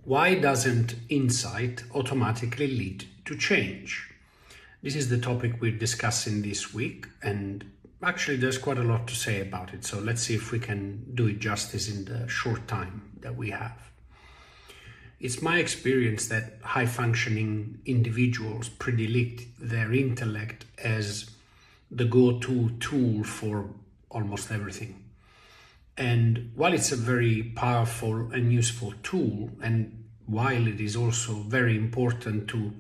Why doesn't insight automatically lead to change? This is the topic we're discussing this week, and actually there's quite a lot to say about it. So let's see if we can do it justice in the short time that we have. It's my experience that high-functioning individuals predict their intellect as the go-to tool for almost everything. And while it's a very powerful and useful tool, and while it is also very important to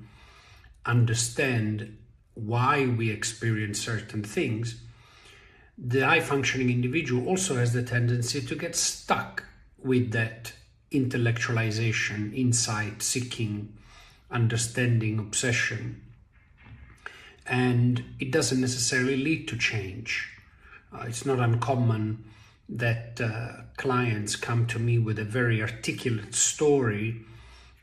understand why we experience certain things, the high-functioning individual also has the tendency to get stuck with that intellectualization, insight, seeking, understanding, obsession. And it doesn't necessarily lead to change. It's not uncommon that clients come to me with a very articulate story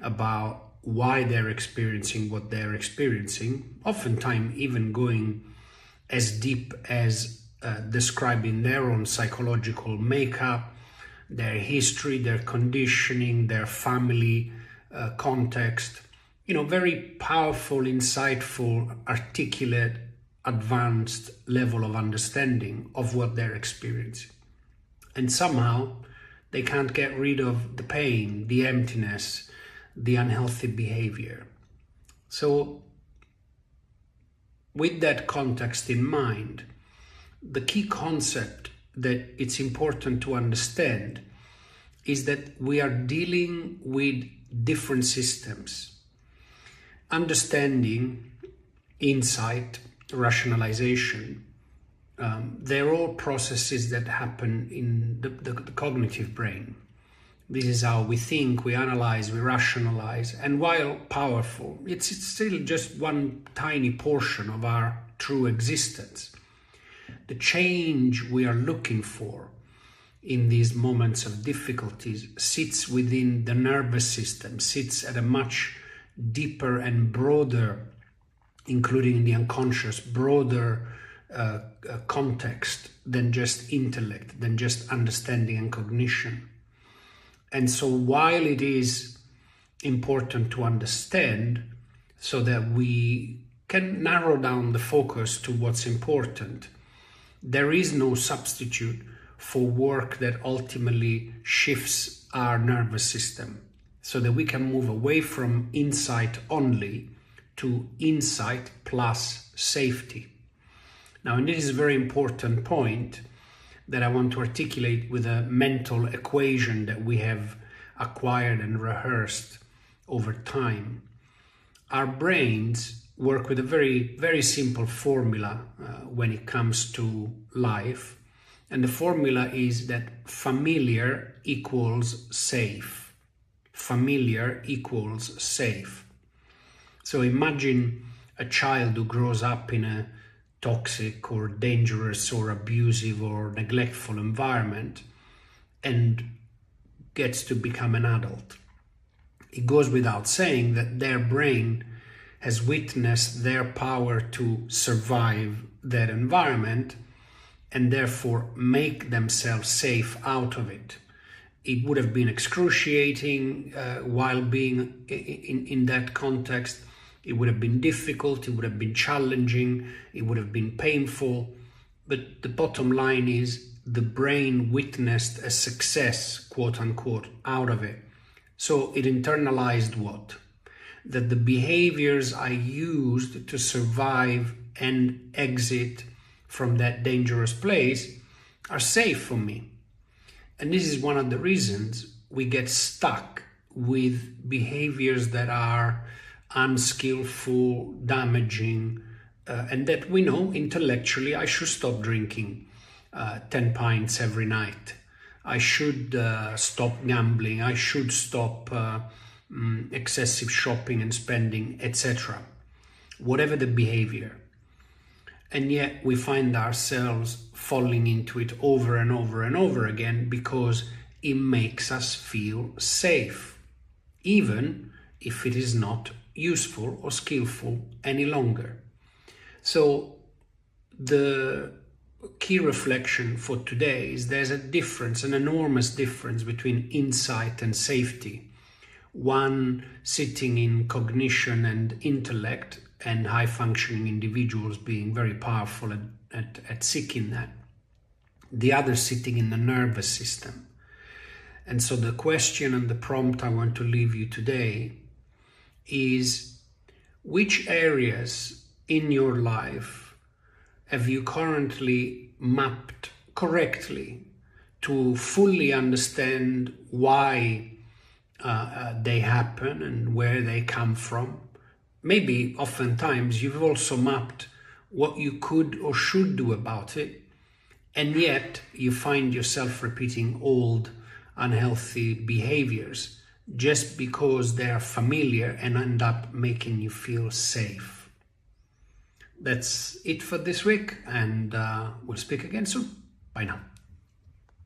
about why they're experiencing what they're experiencing, oftentimes even going as deep as describing their own psychological makeup, their history, their conditioning, their family context. Very powerful, insightful, articulate, advanced level of understanding of what they're experiencing. And somehow they can't get rid of the pain, the emptiness, the unhealthy behavior. So with that context in mind, the key concept that it's important to understand is that we are dealing with different systems. Understanding, insight, rationalization, they're all processes that happen in the cognitive brain. This is how we think, we analyze, we rationalize, and while powerful, it's still just one tiny portion of our true existence. The change we are looking for in these moments of difficulties sits within the nervous system, sits at a much deeper and broader, including the unconscious, broader context than just intellect, than just understanding and cognition. And so while it is important to understand so that we can narrow down the focus to what's important, there is no substitute for work that ultimately shifts our nervous system so that we can move away from insight only to insight plus safety. Now, and this is a very important point that I want to articulate with a mental equation that we have acquired and rehearsed over time. Our brains work with a very, very simple formula when it comes to life. And the formula is that familiar equals safe. Familiar equals safe. So imagine a child who grows up in a toxic or dangerous or abusive or neglectful environment and gets to become an adult. It goes without saying that their brain has witnessed their power to survive that environment and therefore make themselves safe out of it. It would have been excruciating while being in that context. It would have been difficult, it would have been challenging, it would have been painful. But the bottom line is the brain witnessed a success, quote unquote, out of it. So it internalized what? That the behaviors I used to survive and exit from that dangerous place are safe for me. And this is one of the reasons we get stuck with behaviors that are unskillful, damaging, and that we know intellectually I should stop drinking 10 pints every night. I should stop gambling. I should stop excessive shopping and spending, etc. Whatever the behavior. And yet we find ourselves falling into it over and over and over again because it makes us feel safe, even if it is not useful or skillful any longer. So the key reflection for today is there's a difference, an enormous difference between insight and safety. one sitting in cognition and intellect, and high-functioning individuals being very powerful at seeking that. The other sitting in the nervous system. And so the question and the prompt I want to leave you today is, which areas in your life have you currently mapped correctly to fully understand why they happen and where they come from? Maybe oftentimes you've also mapped what you could or should do about it, and yet you find yourself repeating old unhealthy behaviors just because they are familiar and end up making you feel safe. That's it for this week, and we'll speak again soon. Bye now.